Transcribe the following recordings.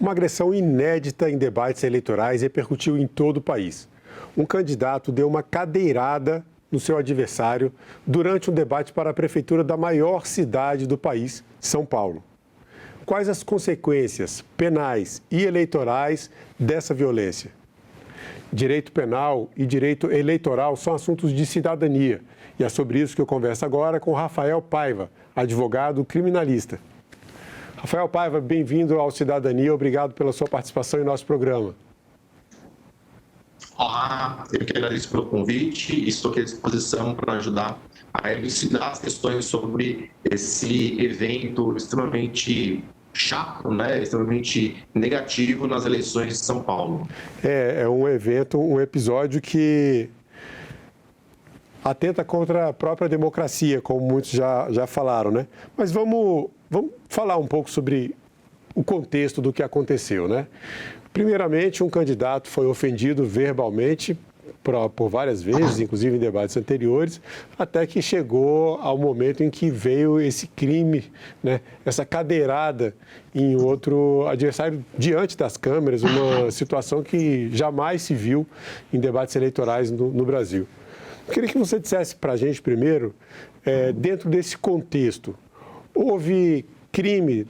Uma agressão inédita em debates eleitorais repercutiu em todo o país. Um candidato deu uma cadeirada no seu adversário durante um debate para a prefeitura da maior cidade do país, São Paulo. Quais as consequências penais e eleitorais dessa violência? Direito penal e direito eleitoral são assuntos de cidadania. E é sobre isso que eu converso agora com Rafael Paiva, advogado criminalista. Rafael Paiva, bem-vindo ao Cidadania. Obrigado pela sua participação em nosso programa. Olá, eu que agradeço pelo convite e estou aqui à disposição para ajudar a elucidar as questões sobre esse evento extremamente chato, extremamente negativo nas eleições de São Paulo. É um evento, um episódio que atenta contra a própria democracia, como muitos já falaram, né? Mas vamos falar um pouco sobre o contexto do que aconteceu, né? Primeiramente, um candidato foi ofendido verbalmente por várias vezes, inclusive em debates anteriores, até que chegou ao momento em que veio esse crime, né? Essa cadeirada em outro adversário diante das câmeras, uma situação que jamais se viu em debates eleitorais no Brasil. Eu queria que você dissesse para a gente primeiro, dentro desse contexto, houve crime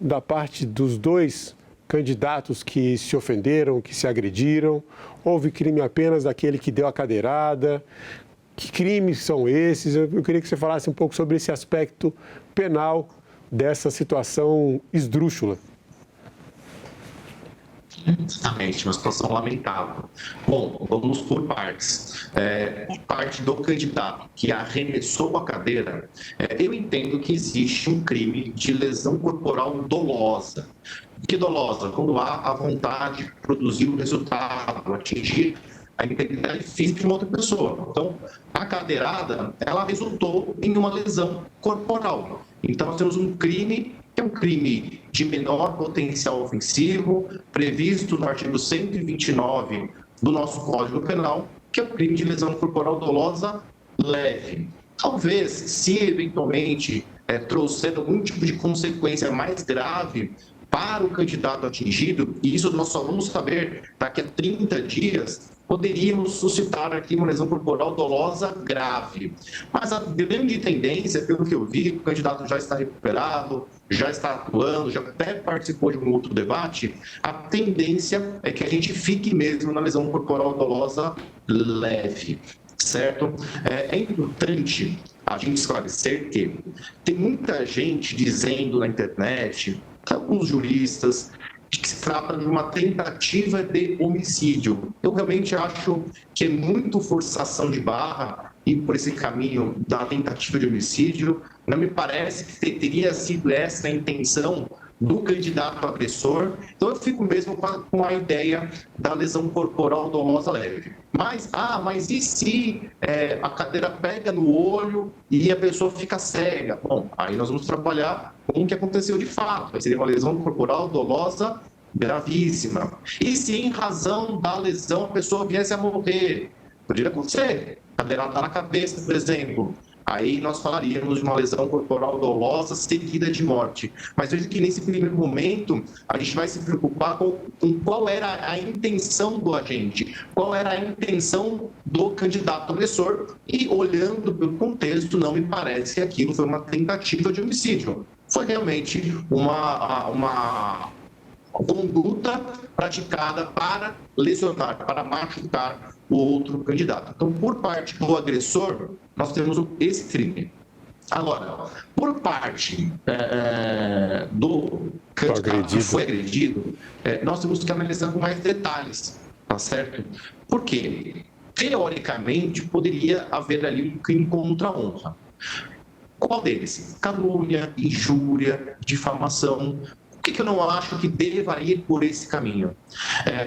da parte dos dois candidatos que se ofenderam, que se agrediram? Houve crime apenas daquele que deu a cadeirada? Que crimes são esses? Eu queria que você falasse um pouco sobre esse aspecto penal dessa situação esdrúxula. Exatamente, uma situação lamentável. Bom, vamos por partes. Por parte do candidato que arremessou a cadeira, eu entendo que existe um crime de lesão corporal dolosa. Que dolosa? Quando há a vontade de produzir o resultado, atingir a integridade física de uma outra pessoa. Então, a cadeirada, ela resultou em uma lesão corporal. Então, nós temos um crime que é um crime de menor potencial ofensivo, previsto no artigo 129 do nosso Código Penal, que é o crime de lesão corporal dolosa leve. Talvez, se eventualmente trouxer algum tipo de consequência mais grave para o candidato atingido, e isso nós só vamos saber daqui a 30 dias, poderíamos suscitar aqui uma lesão corporal dolosa grave. Mas a grande tendência, pelo que eu vi, o candidato já está recuperado, já está atuando, já até participou de um outro debate, a tendência é que a gente fique mesmo na lesão corporal dolosa leve, certo? É importante a gente esclarecer que tem muita gente dizendo na internet, alguns juristas, de que se trata de uma tentativa de homicídio. Eu realmente acho que é muito forçação de barra ir por esse caminho da tentativa de homicídio. Não me parece que teria sido essa a intenção do candidato agressor. Então, eu fico mesmo com a ideia da lesão corporal dolosa leve. Mas e se a cadeira pega no olho e a pessoa fica cega? Bom, aí nós vamos trabalhar com o que aconteceu de fato. Aí seria uma lesão corporal dolosa gravíssima. E se em razão da lesão a pessoa viesse a morrer? Poderia acontecer. Cadeirada na cabeça, por exemplo. Aí nós falaríamos de uma lesão corporal dolosa seguida de morte. Mas veja que nesse primeiro momento a gente vai se preocupar com qual era a intenção do agente, qual era a intenção do candidato agressor. E olhando pelo contexto, não me parece que aquilo foi uma tentativa de homicídio. Foi realmente uma conduta praticada para lesionar, para machucar o outro candidato. Então, por parte do agressor, nós temos esse crime. Agora, por parte do candidato que foi agredido, nós temos que analisar com mais detalhes, tá certo? Por quê? Teoricamente, poderia haver ali um crime contra a honra. Qual deles? Calúnia, injúria, difamação. Por que eu não acho que deva ir por esse caminho?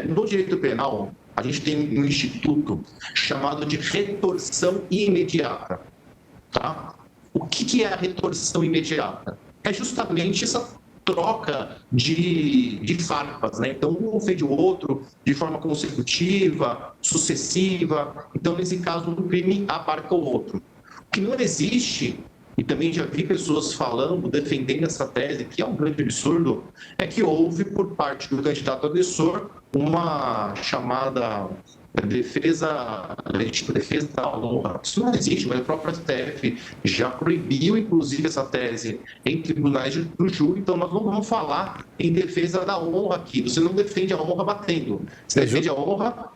No direito penal, a gente tem um instituto chamado de retorção imediata. Tá? O que é a retorção imediata? É justamente essa troca de farpas, né? Então, um ofende o outro de forma consecutiva, sucessiva. Então, nesse caso, um crime abarca o outro. O que não existe e também já vi pessoas falando, defendendo essa tese, que é um grande absurdo, é que houve, por parte do candidato agressor, uma chamada legítima defesa da honra. Isso não existe, mas a própria STF já proibiu, inclusive, essa tese em tribunais do júri, então nós não vamos falar em defesa da honra aqui. Você não defende a honra batendo, você defende a honra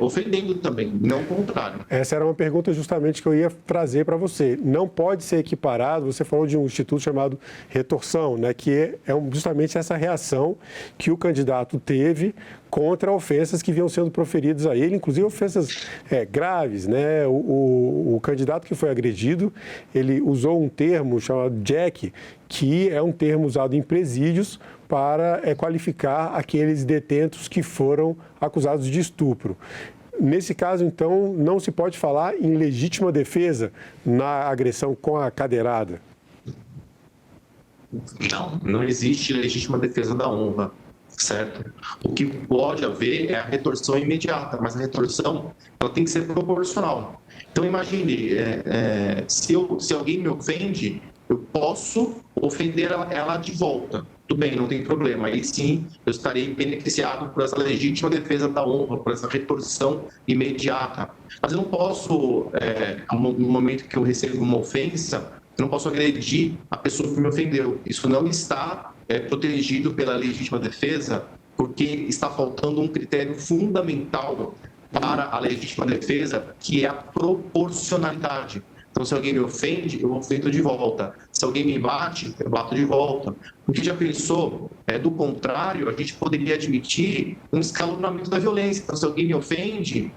ofendendo também, não o contrário. Essa era uma pergunta justamente que eu ia trazer para você. Não pode ser equiparado, você falou de um instituto chamado retorção, né, que é justamente essa reação que o candidato teve contra ofensas que vinham sendo proferidas a ele, inclusive ofensas graves, né? O candidato que foi agredido, ele usou um termo chamado jack, que é um termo usado em presídios para qualificar aqueles detentos que foram acusados de estupro. Nesse caso, então, não se pode falar em legítima defesa na agressão com a cadeirada? Não existe legítima defesa da honra, certo? O que pode haver é a retorção imediata, mas a retorção ela tem que ser proporcional. Então, imagine, se alguém me ofende, eu posso ofender ela de volta. Tudo bem, não tem problema. Aí sim, eu estarei beneficiado por essa legítima defesa da honra, por essa retorção imediata. Mas eu não posso, no momento que eu recebo uma ofensa, eu não posso agredir a pessoa que me ofendeu. Isso não está protegido pela legítima defesa, porque está faltando um critério fundamental para a legítima defesa, que é a proporcionalidade. Então, se alguém me ofende, eu ofendo de volta. Se alguém me bate, eu bato de volta. Porque já pensou, do contrário, a gente poderia admitir um escalonamento da violência. Então, se alguém me ofende,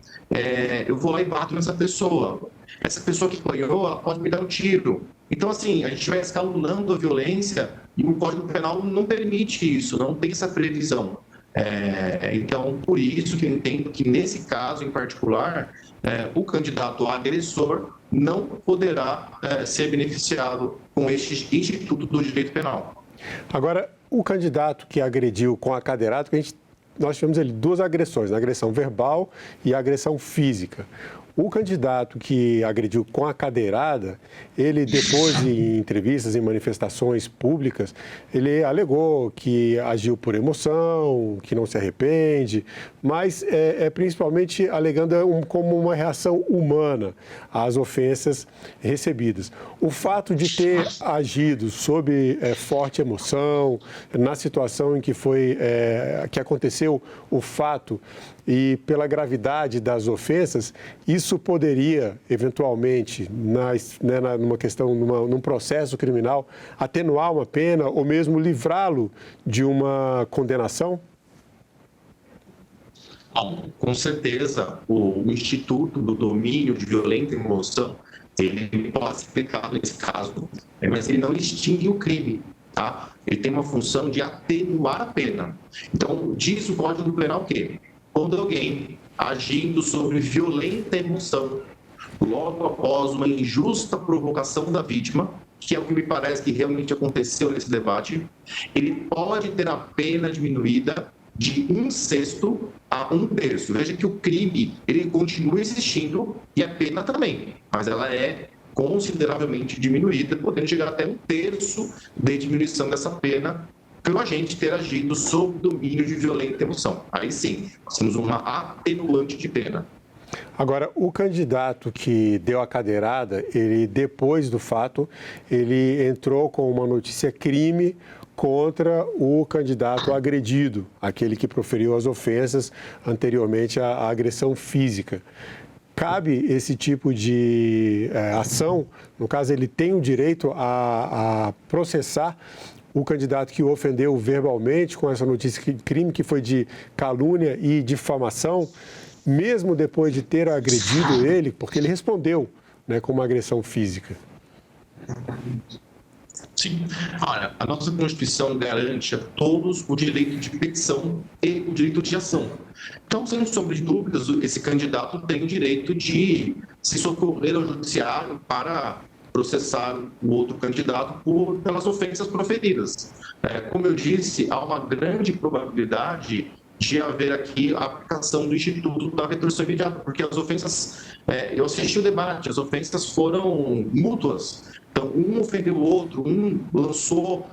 eu vou lá e bato nessa pessoa. Essa pessoa que apanhou, ela pode me dar um tiro. Então, assim, a gente vai escalonando a violência e o Código Penal não permite isso, não tem essa previsão. Então, por isso que eu entendo que, nesse caso em particular, o candidato agressor não poderá ser beneficiado com este Instituto do Direito Penal. Agora, o candidato que agrediu com a cadeirada, nós tivemos ali duas agressões, a agressão verbal e a agressão física. O candidato que agrediu com a cadeirada, ele depois em entrevistas, em manifestações públicas, ele alegou que agiu por emoção, que não se arrepende, mas principalmente alegando como uma reação humana às ofensas recebidas. O fato de ter agido sob forte emoção, na situação em que que aconteceu o fato, e pela gravidade das ofensas, isso poderia, eventualmente, numa questão, num processo criminal, atenuar uma pena ou mesmo livrá-lo de uma condenação? Com certeza, o Instituto do Domínio de Violenta Emoção, ele pode ser aplicado nesse caso, mas ele não extingue o crime. Tá? Ele tem uma função de atenuar a pena. Então, diz o Código Penal que quando alguém agindo sobre violenta emoção, logo após uma injusta provocação da vítima, que é o que me parece que realmente aconteceu nesse debate, ele pode ter a pena diminuída de 1/6 a 1/3. Veja que o crime ele continua existindo e a pena também, mas ela é consideravelmente diminuída, podendo chegar até 1/3 de diminuição dessa pena pelo agente ter agido sob domínio de violenta emoção. Aí sim, nós temos uma atenuante de pena. Agora, o candidato que deu a cadeirada, ele depois do fato, ele entrou com uma notícia crime contra o candidato agredido, aquele que proferiu as ofensas anteriormente à agressão física. Cabe esse tipo de ação? No caso, ele tem o direito a processar o candidato que o ofendeu verbalmente com essa notícia de crime, que foi de calúnia e difamação, mesmo depois de ter agredido ele, porque ele respondeu, né, com uma agressão física. Sim. Olha, a nossa Constituição garante a todos o direito de petição e o direito de ação. Então, sem sombra de dúvidas, esse candidato tem o direito de se socorrer ao judiciário para processar o outro candidato pelas ofensas proferidas. Como eu disse, há uma grande probabilidade de haver aqui a aplicação do Instituto da Retorção Imediata, porque as ofensas, eu assisti o debate, as ofensas foram mútuas. Então, um ofendeu o outro, um lançou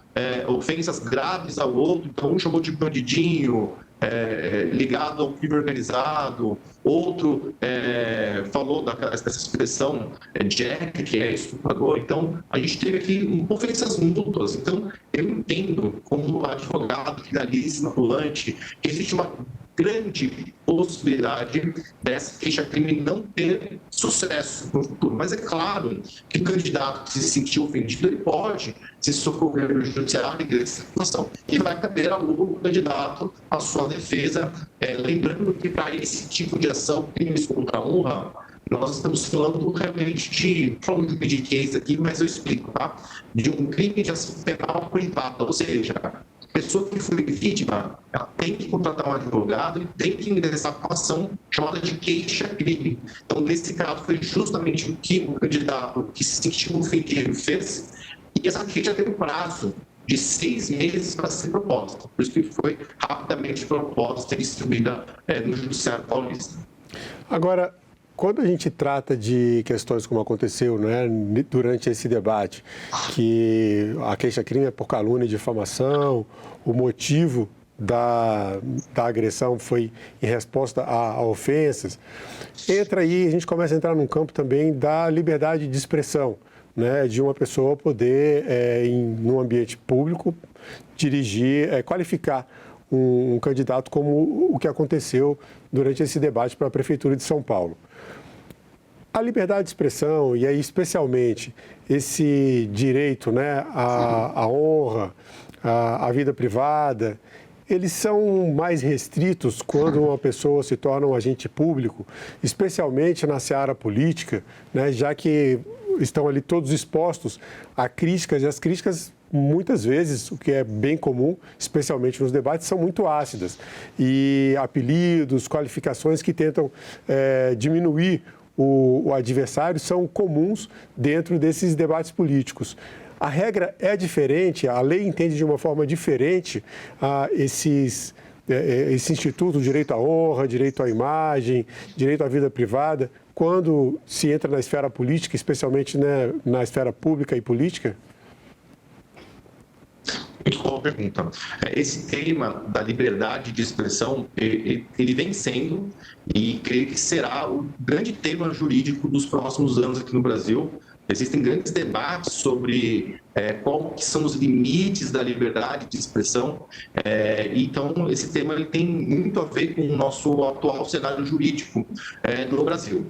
ofensas graves ao outro, então um chamou de bandidinho, ligado ao crime organizado, outro falou dessa expressão Jack, que é estuprador. Então, a gente teve aqui ofensas mútuas. Então, eu entendo, como advogado, finalista, ambulante, que existe uma grande possibilidade dessa queixa-crime não ter sucesso no futuro. Mas é claro que o candidato que se sentiu ofendido, ele pode se socorrer no judiciário dessa situação e vai caber ao candidato a sua defesa. Lembrando que para esse tipo de ação, crimes contra a honra, nós estamos falando realmente falando de juridiquês aqui, mas eu explico, tá? De um crime de ação penal privada, ou seja, a pessoa que foi vítima, ela tem que contratar um advogado e tem que ingressar com a ação chamada de queixa-crime. Então, nesse caso, foi justamente o que o candidato que se sentiu ofendido fez, e essa queixa teve um prazo de 6 meses para ser proposta. Por isso que foi rapidamente proposta e distribuída no Judiciário Paulista. Agora, quando a gente trata de questões como aconteceu, né, durante esse debate, que a queixa-crime é por calúnia e difamação, o motivo da agressão foi em resposta a ofensas, entra aí, a gente começa a entrar num campo também da liberdade de expressão, né, de uma pessoa poder, num ambiente público, dirigir, qualificar um candidato como o que aconteceu durante esse debate para a Prefeitura de São Paulo. A liberdade de expressão, e aí especialmente esse direito, né, à honra, à vida privada, eles são mais restritos quando uma pessoa se torna um agente público, especialmente na seara política, né, já que estão ali todos expostos a críticas, e as críticas, muitas vezes, o que é bem comum, especialmente nos debates, são muito ácidas. E apelidos, qualificações que tentam diminuir o adversário são comuns dentro desses debates políticos. A regra é diferente, a lei entende de uma forma diferente esse instituto, direito à honra, direito à imagem, direito à vida privada, quando se entra na esfera política, especialmente, né, na esfera pública e política? Muito boa pergunta. Esse tema da liberdade de expressão, ele vem sendo e creio que será o grande tema jurídico dos próximos anos aqui no Brasil. Existem grandes debates sobre qual que são os limites da liberdade de expressão. Então, esse tema ele tem muito a ver com o nosso atual cenário jurídico no Brasil.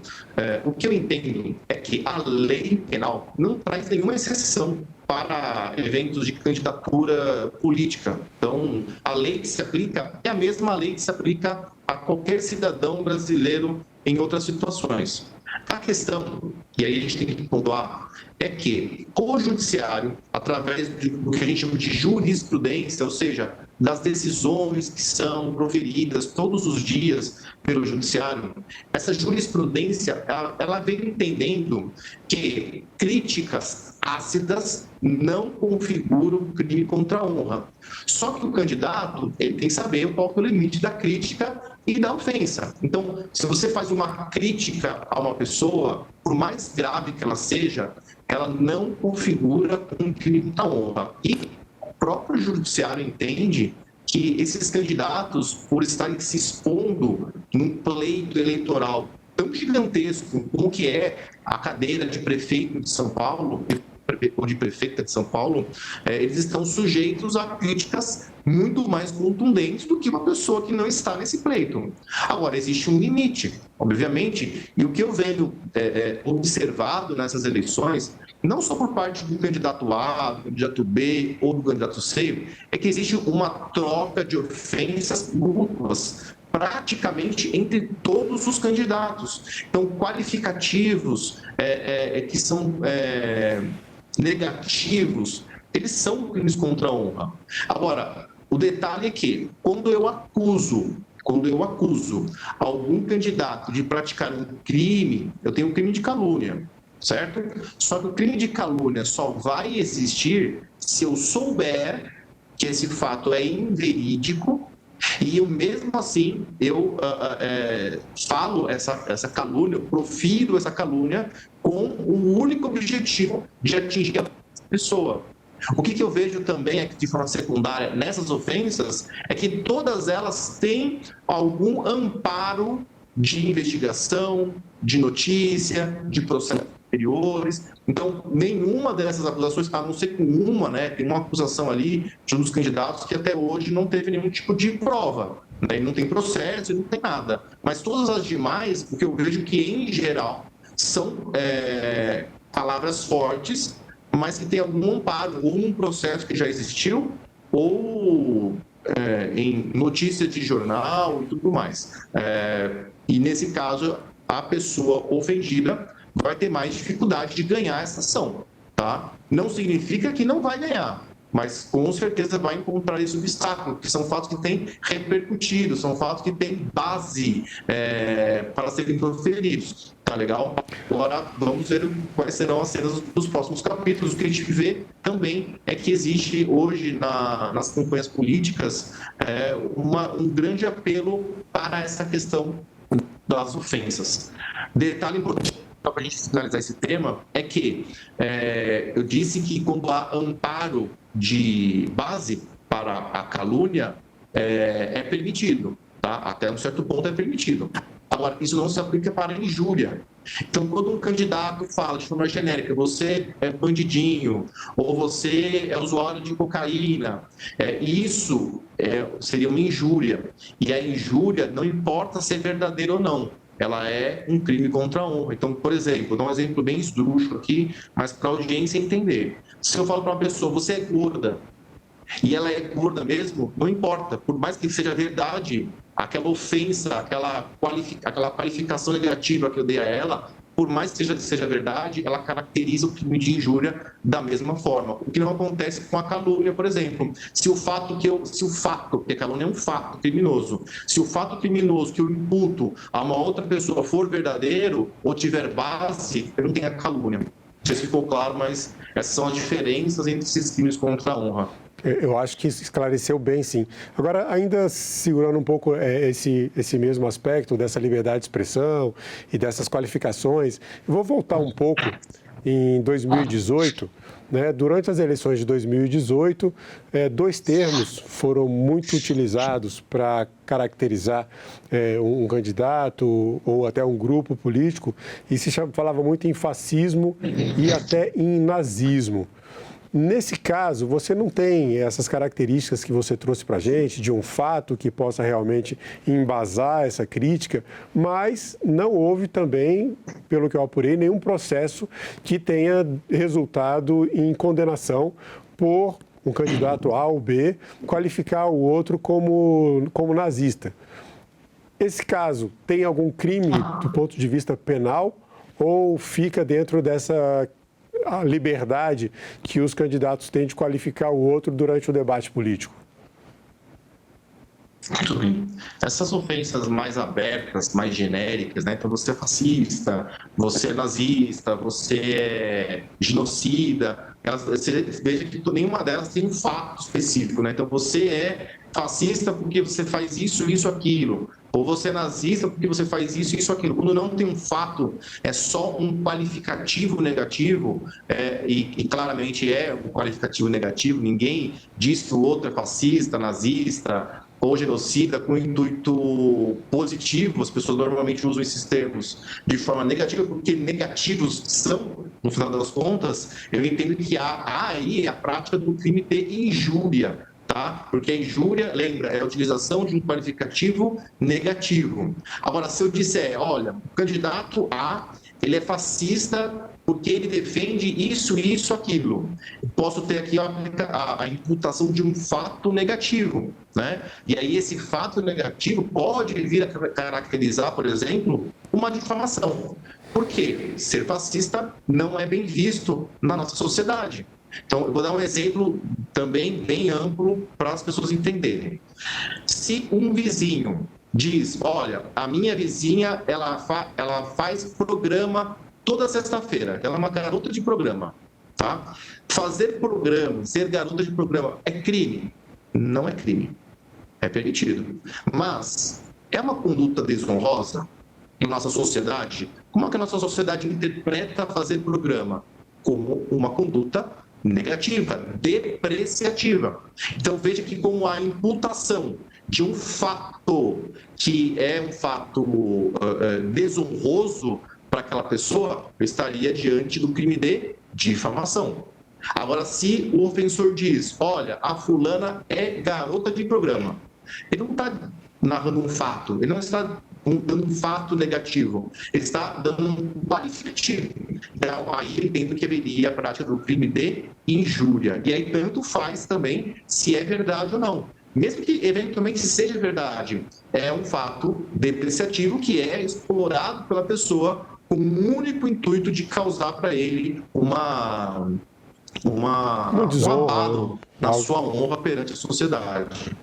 O que eu entendo é que a lei penal não traz nenhuma exceção para eventos de candidatura política. Então, a lei que se aplica é a mesma lei que se aplica a qualquer cidadão brasileiro em outras situações. A questão, e aí a gente tem que pontuar, é que o judiciário, através do que a gente chama de jurisprudência, ou seja, das decisões que são proferidas todos os dias pelo judiciário, essa jurisprudência, ela vem entendendo que críticas ácidas não configuram crime contra a honra. Só que o candidato, ele tem que saber qual é o limite da crítica e da ofensa. Então, se você faz uma crítica a uma pessoa, por mais grave que ela seja, ela não configura um crime contra a honra. E o próprio judiciário entende que esses candidatos, por estarem se expondo num pleito eleitoral tão gigantesco como que é a cadeira de prefeito de São Paulo, ou de prefeita de São Paulo, eles estão sujeitos a críticas muito mais contundentes do que uma pessoa que não está nesse pleito. Agora, existe um limite, obviamente, e o que eu venho observado nessas eleições, não só por parte do candidato A, do candidato B ou do candidato C, é que existe uma troca de ofensas mútuas praticamente entre todos os candidatos. Então, qualificativos que são negativos, eles são crimes contra a honra. Agora, o detalhe é que, quando eu acuso algum candidato de praticar um crime, eu tenho um crime de calúnia, certo? Só que o crime de calúnia só vai existir se eu souber que esse fato é inverídico E eu, mesmo assim, eu falo essa calúnia, eu profiro essa calúnia com o único objetivo de atingir a pessoa. O que eu vejo também é que, de forma secundária, nessas ofensas, é que todas elas têm algum amparo de investigação, de notícia, de processos anteriores. Então, nenhuma dessas acusações, a não ser com uma, né, tem uma acusação ali de um dos candidatos que até hoje não teve nenhum tipo de prova, né, e não tem processo, e não tem nada. Mas todas as demais, o que eu vejo que, em geral, são palavras fortes, mas que tem algum amparo, ou num processo que já existiu, ou em notícia de jornal e tudo mais. E nesse caso, a pessoa ofendida vai ter mais dificuldade de ganhar essa ação, tá? Não significa que não vai ganhar, mas com certeza vai encontrar esse obstáculo, que são fatos que têm repercutido, são fatos que têm base para serem proferidos. Tá legal? Agora vamos ver quais serão as cenas dos próximos capítulos. O que a gente vê também é que existe hoje nas campanhas políticas um grande apelo para essa questão das ofensas. Detalhe importante para a gente finalizar esse tema é que eu disse que quando há amparo de base para a calúnia, é permitido, tá? Até um certo ponto é permitido. Agora, isso não se aplica para a injúria. Então, quando um candidato fala de forma genérica, você é bandidinho, ou você é usuário de cocaína, isso seria uma injúria. E a injúria não importa se é verdadeira ou não. Ela é um crime contra a honra. Então, por exemplo, vou dar um exemplo bem esdrúxulo aqui, mas para a audiência entender. Se eu falo para uma pessoa, você é gorda, e ela é gorda mesmo, não importa, por mais que seja verdade, aquela ofensa, aquela qualificação negativa que eu dei a ela, por mais que seja verdade, ela caracteriza o crime de injúria da mesma forma. O que não acontece com a calúnia, por exemplo. Se o fato, porque a calúnia é um fato criminoso, se o fato criminoso que eu imputo a uma outra pessoa for verdadeiro ou tiver base, eu não tenho a calúnia. Não sei se ficou claro, mas essas são as diferenças entre esses crimes contra a honra. Eu acho que isso esclareceu bem, sim. Agora, ainda segurando um pouco esse mesmo aspecto dessa liberdade de expressão e dessas qualificações, eu vou voltar um pouco em 2018. Né? Durante as eleições de 2018, dois termos foram muito utilizados para caracterizar um candidato ou até um grupo político, e se falava muito em fascismo e até em nazismo. Nesse caso, você não tem essas características que você trouxe para a gente, de um fato que possa realmente embasar essa crítica, mas não houve também, pelo que eu apurei, nenhum processo que tenha resultado em condenação por um candidato A ou B qualificar o outro como nazista. Esse caso tem algum crime do ponto de vista penal ou fica dentro dessa a liberdade que os candidatos têm de qualificar o outro durante o debate político? Muito bem. Essas ofensas mais abertas, mais genéricas, né? Então, você é fascista, você é nazista, você é genocida. Você veja que nenhuma delas tem um fato específico, né? Então, você é fascista porque você faz isso, isso, aquilo. Ou você é nazista porque você faz isso, isso, aquilo. Quando não tem um fato, é só um qualificativo negativo, e claramente é um qualificativo negativo, ninguém diz que o outro é fascista, nazista ou genocida com intuito positivo. As pessoas normalmente usam esses termos de forma negativa, porque negativos são, no final das contas, eu entendo que há aí a prática do crime de injúria. Tá? Porque a injúria, lembra, é a utilização de um qualificativo negativo. Agora, se eu disser, olha, o candidato A, ele é fascista porque ele defende isso, isso, aquilo. Eu posso ter aqui a imputação de um fato negativo, né? E aí esse fato negativo pode vir a caracterizar, por exemplo, uma difamação. Por quê? Ser fascista não é bem visto na nossa sociedade. Então, eu vou dar um exemplo também bem amplo para as pessoas entenderem. Se um vizinho diz, olha, a minha vizinha, ela faz programa toda sexta-feira, ela é uma garota de programa, tá? Fazer programa, ser garota de programa é crime? Não é crime. é permitido. Mas é uma conduta desonrosa em nossa sociedade? Como é que a nossa sociedade interpreta fazer programa? Como uma conduta negativa, depreciativa. Então, veja que como a imputação de um fato que é um fato desonroso para aquela pessoa, estaria diante do crime de difamação. Agora, se o ofensor diz, olha, a fulana é garota de programa, ele não está narrando um fato, ele não está dando um fato negativo, ele está dando um qualificativo. Então, aí eu entendo que haveria a prática do crime de injúria. E aí tanto faz também se é verdade ou não. Mesmo que eventualmente seja verdade, é um fato depreciativo que é explorado pela pessoa com o único intuito de causar para ele um abalo na sua honra perante a sociedade.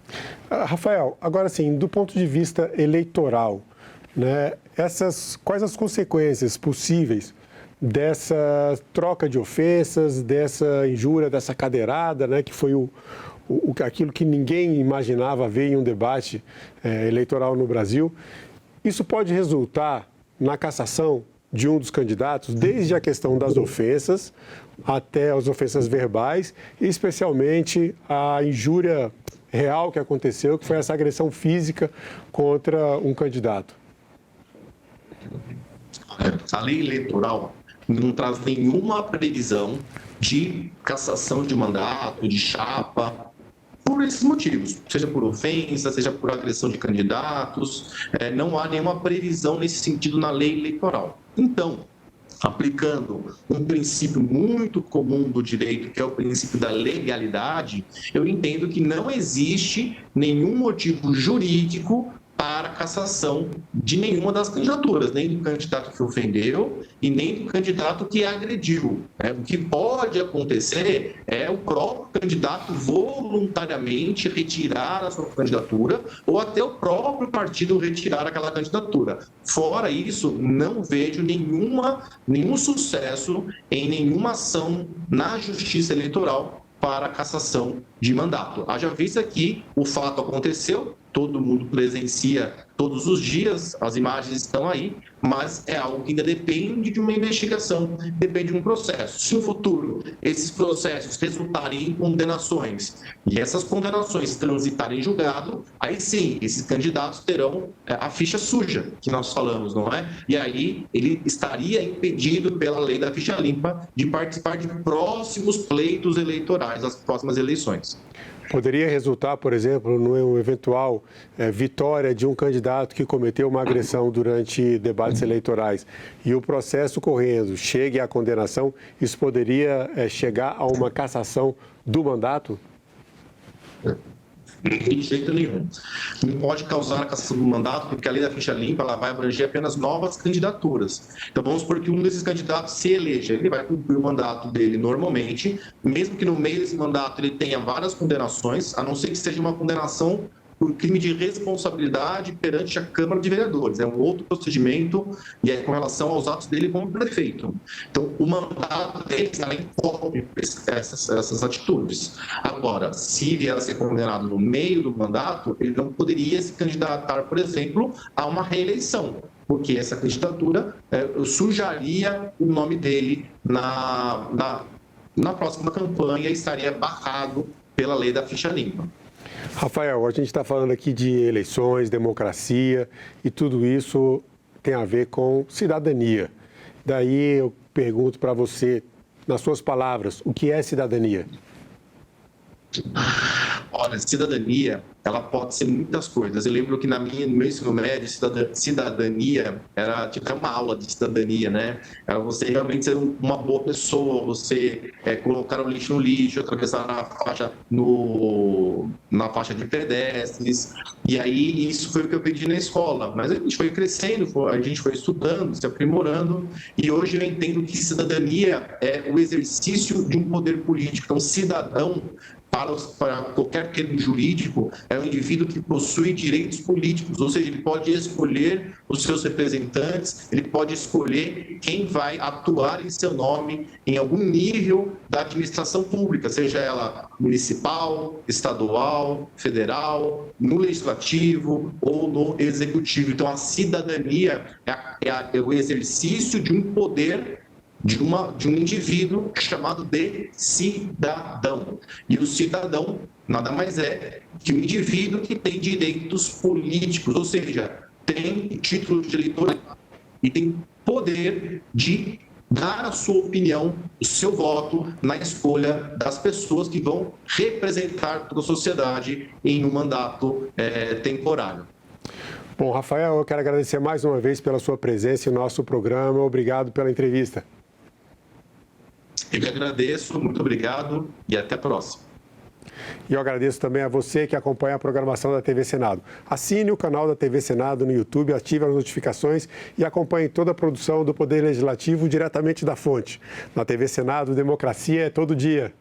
Rafael, agora sim, do ponto de vista eleitoral, né, quais as consequências possíveis dessa troca de ofensas, dessa injúria, dessa cadeirada, né, que foi aquilo que ninguém imaginava ver em um debate eleitoral no Brasil? Isso pode resultar na cassação de um dos candidatos, desde a questão das ofensas até as ofensas verbais, e especialmente a injúria real que aconteceu, que foi essa agressão física contra um candidato. A lei eleitoral não traz nenhuma previsão de cassação de mandato, de chapa, por esses motivos, seja por ofensa, seja por agressão de candidatos, não há nenhuma previsão nesse sentido na lei eleitoral. Então, aplicando um princípio muito comum do direito, que é o princípio da legalidade, eu entendo que não existe nenhum motivo jurídico para a cassação de nenhuma das candidaturas, nem do candidato que ofendeu e nem do candidato que agrediu. O que pode acontecer é o próprio candidato voluntariamente retirar a sua candidatura ou até o próprio partido retirar aquela candidatura. Fora isso, não vejo nenhum sucesso em nenhuma ação na Justiça Eleitoral para a cassação de mandato. Haja vista que o fato aconteceu, todo mundo presencia todos os dias, as imagens estão aí, mas é algo que ainda depende de uma investigação, depende de um processo. Se no futuro esses processos resultarem em condenações e essas condenações transitarem em julgado, aí sim, esses candidatos terão a ficha suja, que nós falamos, não é? E aí ele estaria impedido pela lei da ficha limpa de participar de próximos pleitos eleitorais, das próximas eleições. Poderia resultar, por exemplo, numa eventual vitória de um candidato que cometeu uma agressão durante debates eleitorais e o processo correndo chegue à condenação, isso poderia chegar a uma cassação do mandato? De jeito nenhum. Não pode causar a cassação do mandato, porque a lei da ficha limpa ela vai abranger apenas novas candidaturas. Então, vamos supor que um desses candidatos se eleja, ele vai cumprir o mandato dele normalmente, mesmo que no meio desse mandato ele tenha várias condenações, a não ser que seja uma condenação por crime de responsabilidade perante a Câmara de Vereadores. É um outro procedimento e é com relação aos atos dele como prefeito. Então, o mandato dele também cobre essas atitudes. Agora, se vier a ser condenado no meio do mandato, ele não poderia se candidatar, por exemplo, a uma reeleição, porque essa candidatura sujaria o nome dele na próxima campanha e estaria barrado pela lei da ficha limpa. Rafael, a gente está falando aqui de eleições, democracia e tudo isso tem a ver com cidadania. Daí eu pergunto para você, nas suas palavras, o que é cidadania? Olha, cidadania, ela pode ser muitas coisas. Eu lembro que no meu ensino médio, cidadania era tipo uma aula de cidadania, né? Era você realmente ser uma boa pessoa, você colocar o lixo no lixo, atravessar na faixa de pedestres. E aí, isso foi o que eu aprendi na escola. Mas a gente foi crescendo, a gente foi estudando, se aprimorando. E hoje eu entendo que cidadania é o exercício de um poder político. Então, cidadão para qualquer termo jurídico, é um indivíduo que possui direitos políticos, ou seja, ele pode escolher os seus representantes, ele pode escolher quem vai atuar em seu nome em algum nível da administração pública, seja ela municipal, estadual, federal, no legislativo ou no executivo. Então, a cidadania é o exercício de um poder de um indivíduo chamado de cidadão. E o cidadão nada mais é que um indivíduo que tem direitos políticos, ou seja, tem título de eleitor e tem poder de dar a sua opinião, o seu voto na escolha das pessoas que vão representar toda a sociedade em um mandato temporário. Bom, Rafael, eu quero agradecer mais uma vez pela sua presença em nosso programa. Obrigado pela entrevista. Eu que agradeço, muito obrigado e até a próxima. E eu agradeço também a você que acompanha a programação da TV Senado. Assine o canal da TV Senado no YouTube, ative as notificações e acompanhe toda a produção do Poder Legislativo diretamente da fonte. Na TV Senado, democracia é todo dia.